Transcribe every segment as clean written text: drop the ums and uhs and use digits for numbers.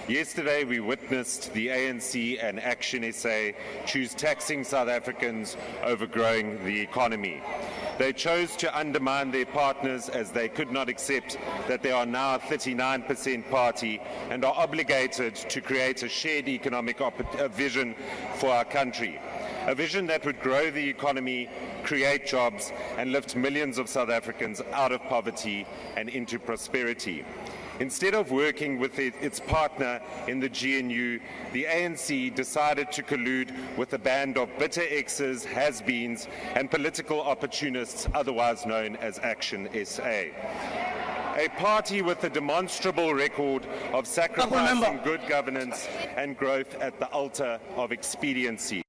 Yesterday, we witnessed the ANC and ActionSA choose taxing South Africans over growing the economy. They chose to undermine their partners as they could not accept that they are now a 39% party and are obligated to create a shared economic vision for our country. A vision that would grow the economy, create jobs, and lift millions of South Africans out of poverty and into prosperity. Instead of working with its partner in the GNU, the ANC decided to collude with a band of bitter exes, has-beens, and political opportunists, otherwise known as ActionSA. A party with a demonstrable record of sacrificing good governance and growth at the altar of expediency.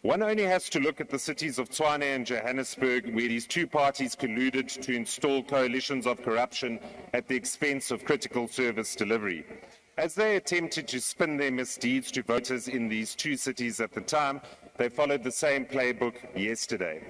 One only has to look at the cities of Tshwane and Johannesburg, where these two parties colluded to install coalitions of corruption at the expense of critical service delivery. As they attempted to spin their misdeeds to voters in these two cities at the time, they followed the same playbook yesterday.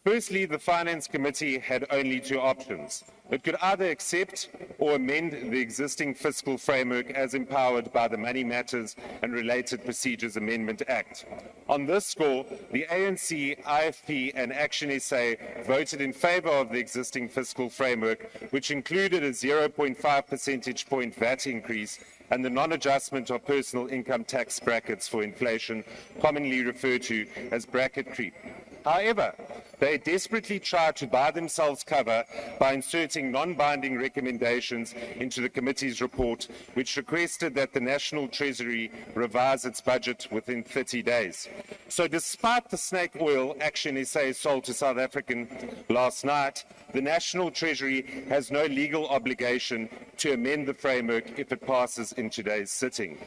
Firstly, the Finance Committee had only two options. It could either accept or amend the existing fiscal framework as empowered by the Money Matters and Related Procedures Amendment Act. On this score, the ANC, IFP and ActionSA voted in favour of the existing fiscal framework, which included a 0.5 percentage point VAT increase and the non-adjustment of personal income tax brackets for inflation, commonly referred to as bracket creep. However, they desperately tried to buy themselves cover by inserting non-binding recommendations into the committee's report, which requested that the National Treasury revise its budget within 30 days. So despite the snake oil ActionSA sold to South Africans last night, the National Treasury has no legal obligation to amend the framework if it passes in today's sitting.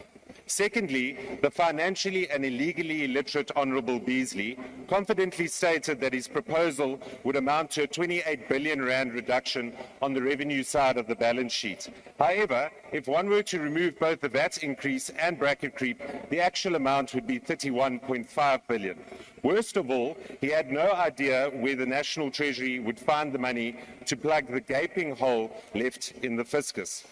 Secondly, the financially and illegally illiterate Honourable Beasley confidently stated that his proposal would amount to a 28 billion rand reduction on the revenue side of the balance sheet. However, if one were to remove both the VAT increase and bracket creep, the actual amount would be 31.5 billion. Worst of all, he had no idea where the National Treasury would find the money to plug the gaping hole left in the fiscus.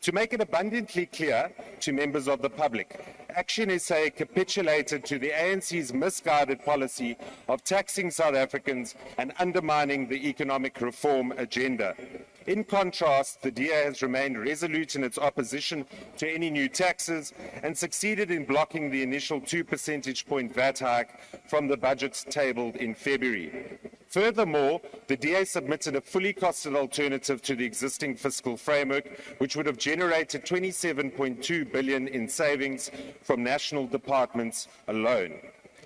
To make it abundantly clear to members of the public, ActionSA capitulated to the ANC's misguided policy of taxing South Africans and undermining the economic reform agenda. In contrast, the DA has remained resolute in its opposition to any new taxes and succeeded in blocking the initial 2 percentage point VAT hike from the budget tabled in February. Furthermore, the DA submitted a fully costed alternative to the existing fiscal framework, which would have generated 27.2 billion in savings from national departments alone.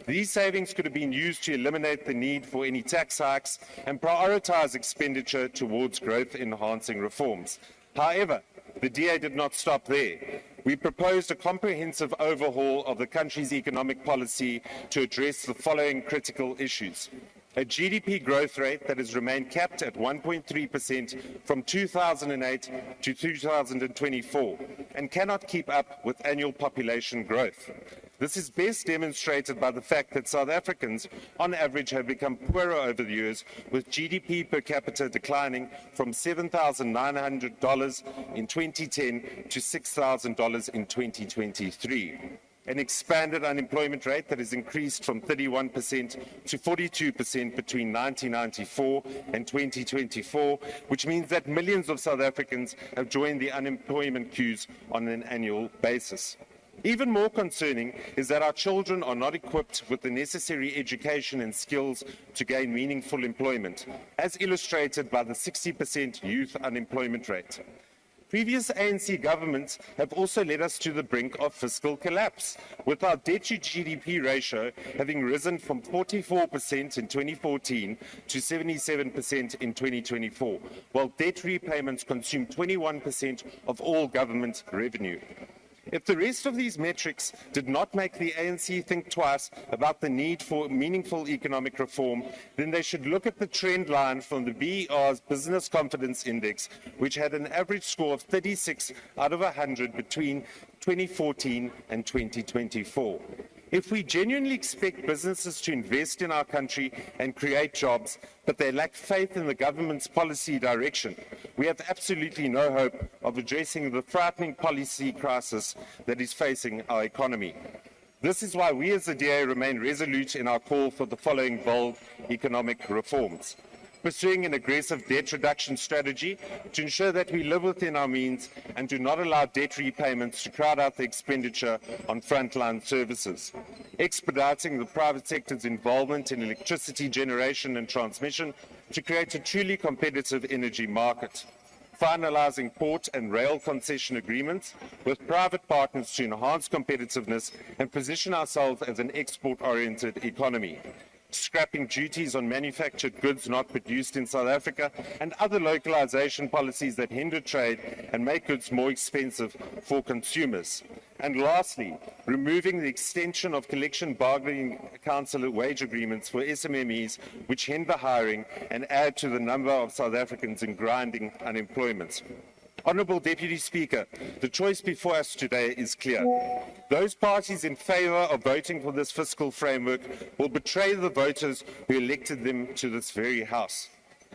These savings could have been used to eliminate the need for any tax hikes and prioritise expenditure towards growth-enhancing reforms. However, the DA did not stop there. We proposed a comprehensive overhaul of the country's economic policy to address the following critical issues: a GDP growth rate that has remained capped at 1.3% from 2008 to 2024 and cannot keep up with annual population growth. This is best demonstrated by the fact that South Africans, on average, have become poorer over the years, with GDP per capita declining from $7,900 in 2010 to $6,000 in 2023. An expanded unemployment rate that has increased from 31% to 42% between 1994 and 2024, which means that millions of South Africans have joined the unemployment queues on an annual basis. Even more concerning is that our children are not equipped with the necessary education and skills to gain meaningful employment, as illustrated by the 60% youth unemployment rate. Previous ANC governments have also led us to the brink of fiscal collapse, with our debt-to-GDP ratio having risen from 44% in 2014 to 77% in 2024, while debt repayments consume 21% of all government revenue. If the rest of these metrics did not make the ANC think twice about the need for meaningful economic reform, then they should look at the trend line from the BER's Business Confidence Index, which had an average score of 36 out of 100 between 2014 and 2024. If we genuinely expect businesses to invest in our country and create jobs, but they lack faith in the government's policy direction, we have absolutely no hope of addressing the frightening policy crisis that is facing our economy. This is why we as the DA remain resolute in our call for the following bold economic reforms. Pursuing an aggressive debt reduction strategy to ensure that we live within our means and do not allow debt repayments to crowd out the expenditure on frontline services. Expediting the private sector's involvement in electricity generation and transmission to create a truly competitive energy market. Finalising port and rail concession agreements with private partners to enhance competitiveness and position ourselves as an export-oriented economy. Scrapping duties on manufactured goods not produced in South Africa and other localization policies that hinder trade and make goods more expensive for consumers. And lastly, removing the extension of collection bargaining council wage agreements for SMMEs, which hinder hiring and add to the number of South Africans in grinding unemployment. Honourable Deputy Speaker, the choice before us today is clear. Those parties in favour of voting for this fiscal framework will betray the voters who elected them to this very House.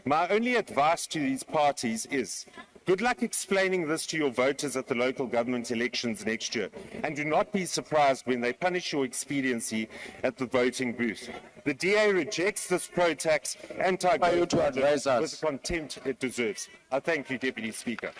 My only advice to these parties is, good luck explaining this to your voters at the local government elections next year, and do not be surprised when they punish your expediency at the voting booth. The DA rejects this pro-tax, anti-growth budget with the contempt it deserves. I thank you, Deputy Speaker.